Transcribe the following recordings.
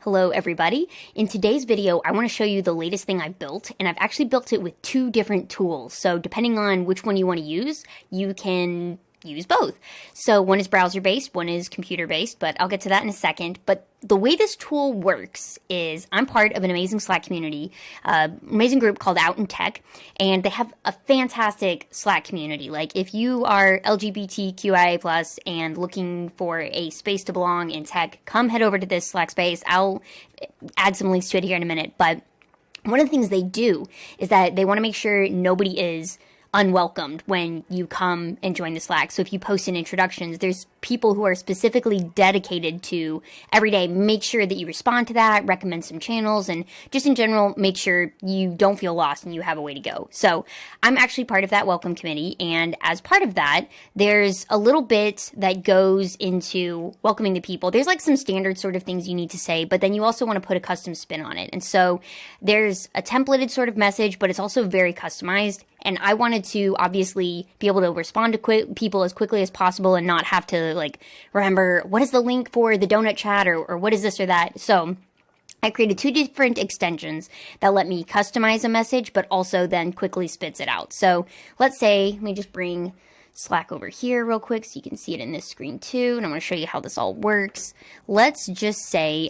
Hello everybody. In today's video, I want to show you the latest thing I built, and I've actually built it with two different tools. So depending on which one you want to use, you can use both. So one is browser-based, one is computer-based, but I'll get to that in a second. But the way this tool works is I'm part of an amazing Slack community, amazing group called Out in Tech, and they have a fantastic Slack community. Like if you are LGBTQIA+ and looking for a space to belong in tech, come head over to this Slack space. I'll add some links to it here in a minute. But one of the things they do is that they want to make sure nobody is unwelcomed when you come and join the Slack. So if you post in introductions, there's people who are specifically dedicated to every day make sure that you respond to that, recommend some channels, and just in general make sure you don't feel lost and you have a way to go. So I'm actually part of that welcome committee, and as part of that, there's a little bit that goes into welcoming the people. There's like some standard sort of things you need to say, but then you also want to put a custom spin on it. And so there's a templated sort of message, but it's also very customized. And I wanted to obviously be able to respond to people as quickly as possible and not have to like remember what is the link for the donut chat or what is this or that. So I created two different extensions that let me customize a message, but also then quickly spits it out. So let's say, let me just bring Slack over here real quick so you can see it in this screen too. And I'm going to show you how this all works. Let's just say,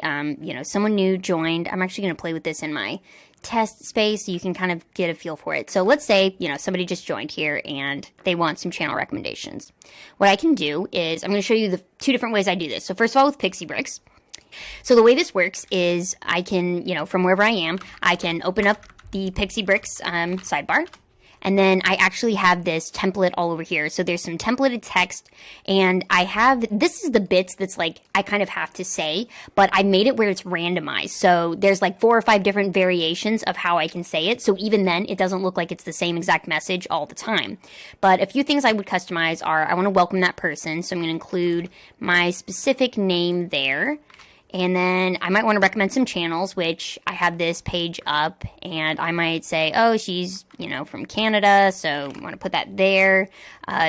someone new joined. I'm actually going to play with this in my test space so you can kind of get a feel for it. So let's say, somebody just joined here and they want some channel recommendations. What I can do is I'm going to show you the two different ways I do this. So first of all, with PixieBrix. So the way this works is I can, from wherever I am, I can open up the PixieBrix sidebar. And then I actually have this template all over here. So there's some templated text, and this is the bits that's like, I kind of have to say, but I made it where it's randomized. So there's like 4 or 5 different variations of how I can say it. So even then, it doesn't look like it's the same exact message all the time. But a few things I would customize are, I want to welcome that person. So I'm going to include my specific name there. And then I might want to recommend some channels, which I have this page up, and I might say, oh, she's, from Canada, so I want to put that there.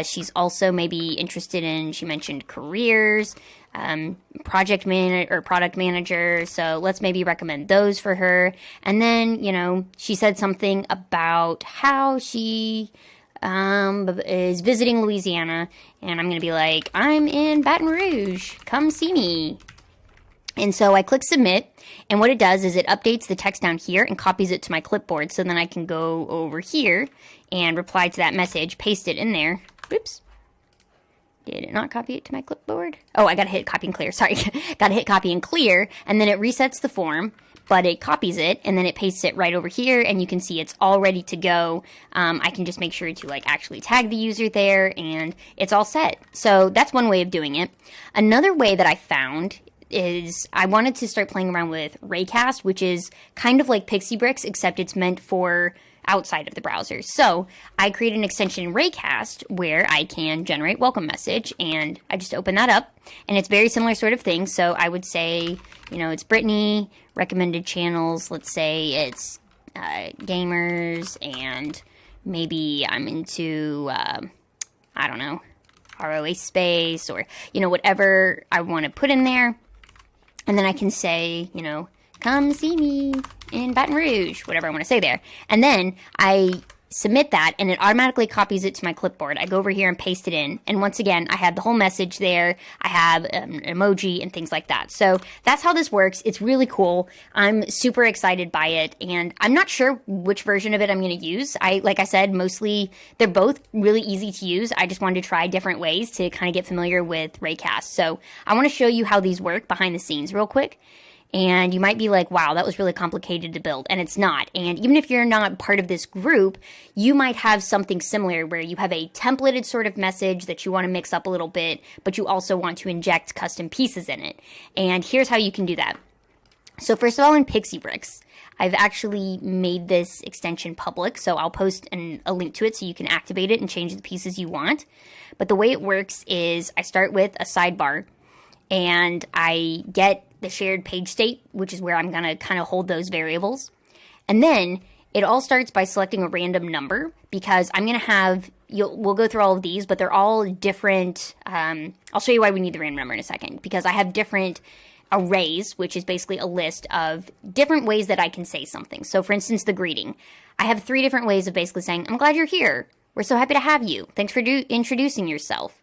She's also maybe interested in, she mentioned careers, product manager, so let's maybe recommend those for her. And then, she said something about how she is visiting Louisiana, and I'm going to be like, I'm in Baton Rouge, come see me. And so I click submit, and what it does is it updates the text down here and copies it to my clipboard, so then I can go over here and reply to that message, paste it in there. Whoops. Did it not copy it to my clipboard? Oh, I gotta hit copy and clear, sorry. Gotta hit copy and clear, and then it resets the form, but it copies it, and then it pastes it right over here, and you can see it's all ready to go. I can just make sure to actually tag the user there, and it's all set. So that's one way of doing it. Another way that I found is I wanted to start playing around with Raycast, which is kind of like Pixie Bricks, except it's meant for outside of the browser. So I created an extension in Raycast where I can generate welcome message, and I just open that up, and it's very similar sort of thing. So I would say, it's Brittany, recommended channels, let's say it's gamers, and maybe I'm into, I don't know, ROA space, or, whatever I want to put in there. And then I can say, come see me in Baton Rouge, whatever I want to say there. And then I submit that, and it automatically copies it to my clipboard. I go over here and paste it in. And once again, I have the whole message there. I have an emoji and things like that. So that's how this works. It's really cool. I'm super excited by it. And I'm not sure which version of it I'm going to use. Like I said, mostly they're both really easy to use. I just wanted to try different ways to kind of get familiar with Raycast. So I want to show you how these work behind the scenes real quick. And you might be like, wow, that was really complicated to build. And it's not. And even if you're not part of this group, you might have something similar where you have a templated sort of message that you want to mix up a little bit, but you also want to inject custom pieces in it. And here's how you can do that. So first of all, in PixieBrix, I've actually made this extension public, so I'll post a link to it so you can activate it and change the pieces you want. But the way it works is I start with a sidebar, and I get the shared page state, which is where I'm going to kind of hold those variables. And then it all starts by selecting a random number, because I'm going to have, we'll go through all of these, but they're all different. I'll show you why we need the random number in a second, because I have different arrays, which is basically a list of different ways that I can say something. So for instance, the greeting. I have 3 different ways of basically saying, I'm glad you're here. We're so happy to have you. Thanks for introducing yourself.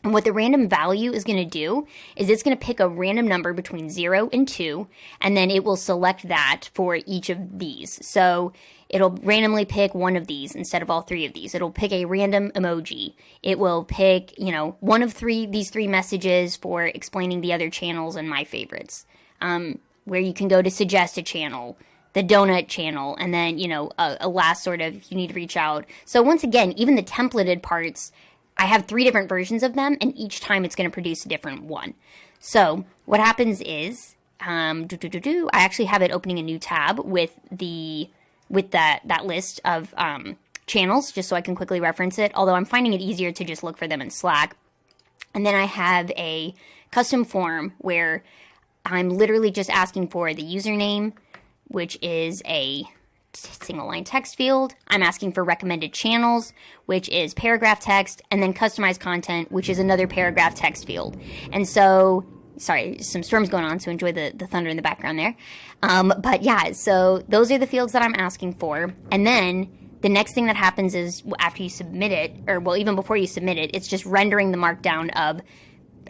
And what the random value is going to do is it's going to pick a random number between 0 and 2, and then it will select that for each of these. So it'll randomly pick one of these instead of all 3 of these. It'll pick a random emoji. It will pick, one of these 3 messages for explaining the other channels and my favorites, where you can go to suggest a channel, the donut channel, and then, a last sort of, you need to reach out. So once again, even the templated parts, I have 3 different versions of them, and each time it's going to produce a different one. So what happens is, I actually have it opening a new tab with that list of channels, just so I can quickly reference it, although I'm finding it easier to just look for them in Slack. And then I have a custom form where I'm literally just asking for the username, which is a single line text field. I'm asking for recommended channels, which is paragraph text, and then customized content, which is another paragraph text field. And so, sorry, some storms going on, so enjoy the thunder in the background there. But yeah, so those are the fields that I'm asking for. And then the next thing that happens is after you submit it, or well, even before you submit it, it's just rendering the markdown of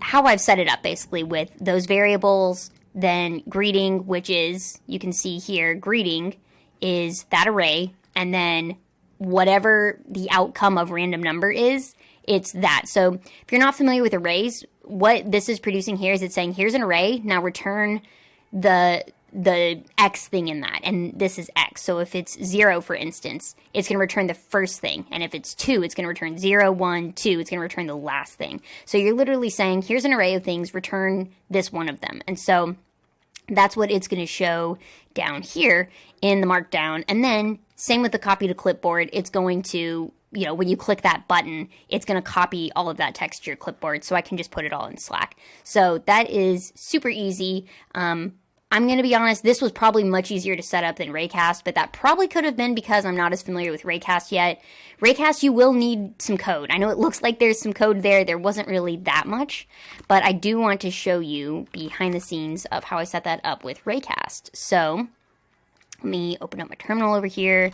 how I've set it up, basically, with those variables, then greeting, which is, you can see here, greeting is that array, and then whatever the outcome of random number is, it's that. So if you're not familiar with arrays, what this is producing here is it's saying, here's an array, now return the X thing in that, and this is X. So if it's 0, for instance, it's going to return the first thing, and if it's 2, it's going to return 0, 1, 2, it's going to return the last thing. So you're literally saying, here's an array of things, return this one of them. And so that's what it's going to show down here in the markdown. And then same with the copy to clipboard, it's going to, when you click that button, it's going to copy all of that text to your clipboard, so I can just put it all in Slack. So that is super easy. I'm going to be honest, this was probably much easier to set up than Raycast, but that probably could have been because I'm not as familiar with Raycast yet. Raycast, you will need some code. I know it looks like there's some code there. There wasn't really that much, but I do want to show you behind the scenes of how I set that up with Raycast. So let me open up my terminal over here.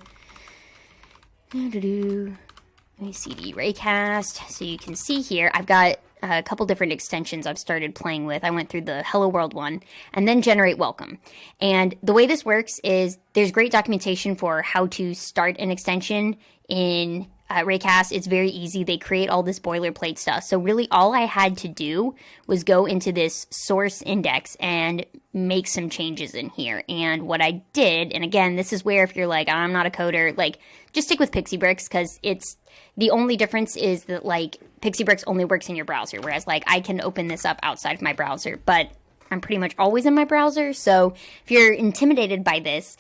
Let me CD Raycast. So you can see here, I've got a couple different extensions I've started playing with. I went through the Hello World one, and then Generate Welcome. And the way this works is there's great documentation for how to start an extension in Raycast. It's very easy. They create all this boilerplate stuff. So really all I had to do was go into this source index and make some changes in here. And what I did, and again, this is where if you're like, I'm not a coder, like just stick with PixieBrix, because it's the only difference is that like PixieBrix only works in your browser, whereas like I can open this up outside of my browser, but I'm pretty much always in my browser. So if you're intimidated by this,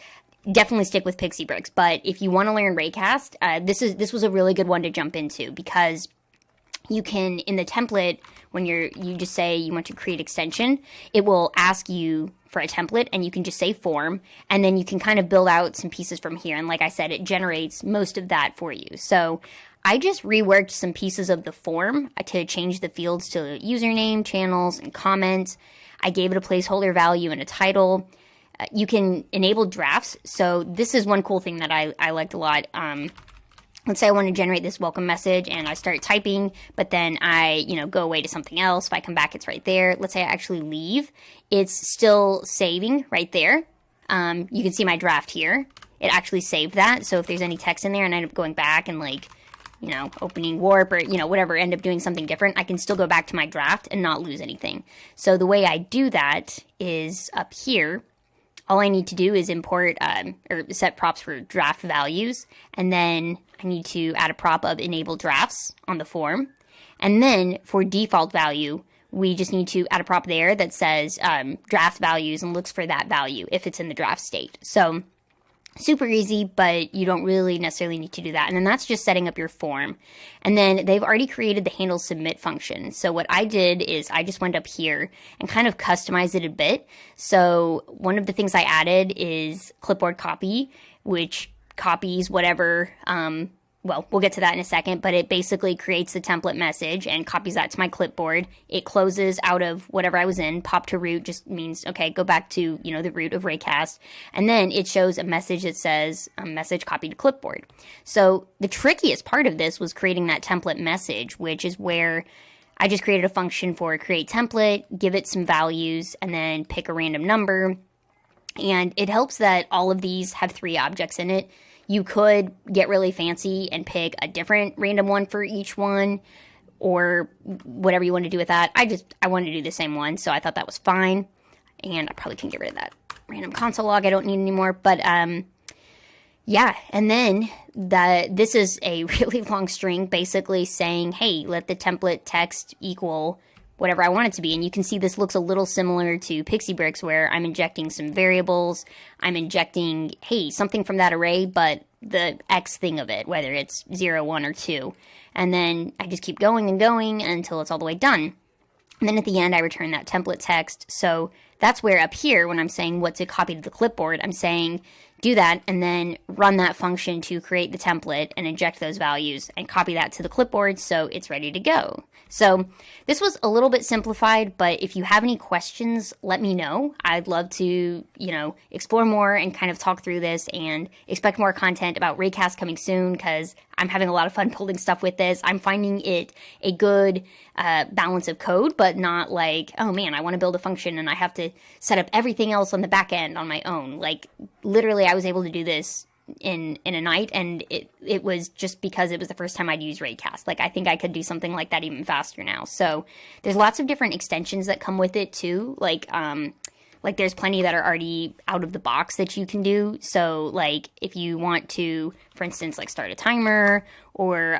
definitely stick with PixieBrix. But if you want to learn Raycast, this was a really good one to jump into, because you can, in the template, when you just say you want to create extension, it will ask you for a template, and you can just say form, and then you can kind of build out some pieces from here. And like I said, it generates most of that for you. So I just reworked some pieces of the form to change the fields to username, channels, and comments. I gave it a placeholder value and a title. You can enable drafts. So this is one cool thing that I liked a lot. Let's say I want to generate this welcome message and I start typing, but then I, go away to something else. If I come back, it's right there. Let's say I actually leave. It's still saving right there. You can see my draft here. It actually saved that. So if there's any text in there and I end up going back and opening warp or, whatever, end up doing something different, I can still go back to my draft and not lose anything. So the way I do that is up here. All I need to do is import or set props for draft values, and then I need to add a prop of enable drafts on the form. And then for default value, we just need to add a prop there that says draft values and looks for that value if it's in the draft state. So super easy, but you don't really necessarily need to do that. And then that's just setting up your form. And then they've already created the handle submit function. So what I did is I just went up here and kind of customized it a bit. So one of the things I added is clipboard copy, which copies whatever well, we'll get to that in a second, but it basically creates the template message and copies that to my clipboard. It closes out of whatever I was in. Pop to root just means, okay, go back to, the root of Raycast. And then it shows a message that says, a message copied to clipboard. So the trickiest part of this was creating that template message, which is where I just created a function for create template, give it some values, and then pick a random number. And it helps that all of these have 3 objects in it. You could get really fancy and pick a different random one for each one, or whatever you want to do with that. I wanted to do the same one, so I thought that was fine. And I probably can get rid of that random console log I don't need anymore. But yeah, and then this is a really long string basically saying, hey, let the template text equal whatever I want it to be. And you can see this looks a little similar to PixieBricks, where I'm injecting some variables. I'm injecting, hey, something from that array, but the X thing of it, whether it's 0, 1, or 2. And then I just keep going and going until it's all the way done. And then at the end, I return that template text. So that's where up here, when I'm saying what to copy to the clipboard, I'm saying do that and then run that function to create the template and inject those values and copy that to the clipboard so it's ready to go. So this was a little bit simplified, but if you have any questions, let me know. I'd love to, explore more and kind of talk through this, and expect more content about Raycast coming soon, because I'm having a lot of fun building stuff with this. I'm finding it a good balance of code, but not like, oh man, I want to build a function and I have to set up everything else on the back end on my own. Like literally I was able to do this in a night, and it was just because it was the first time I'd used Raycast. Like I think I could do something like that even faster now. So there's lots of different extensions that come with it too. Like there's plenty that are already out of the box that you can do. So like if you want to, for instance, like start a timer, or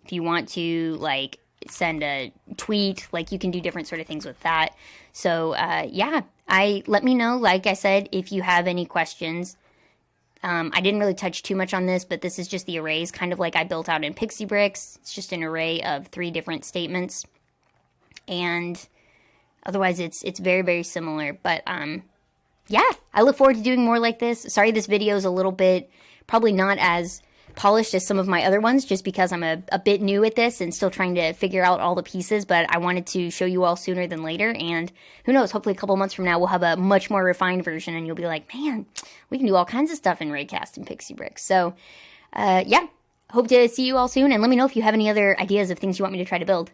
if you want to like send a tweet, like you can do different sort of things with that. So yeah, let me know, like I said, if you have any questions. I didn't really touch too much on this, but this is just the arrays, kind of like I built out in Pixie Bricks. It's just an array of 3 different statements, and otherwise it's very, very similar. But yeah, I look forward to doing more like this. Sorry this video is a little bit probably not as polished as some of my other ones, just because I'm a bit new at this and still trying to figure out all the pieces, but I wanted to show you all sooner than later. And who knows, hopefully a couple months from now we'll have a much more refined version and you'll be like, man, we can do all kinds of stuff in Raycast and PixieBricks. So yeah, hope to see you all soon, and let me know if you have any other ideas of things you want me to try to build.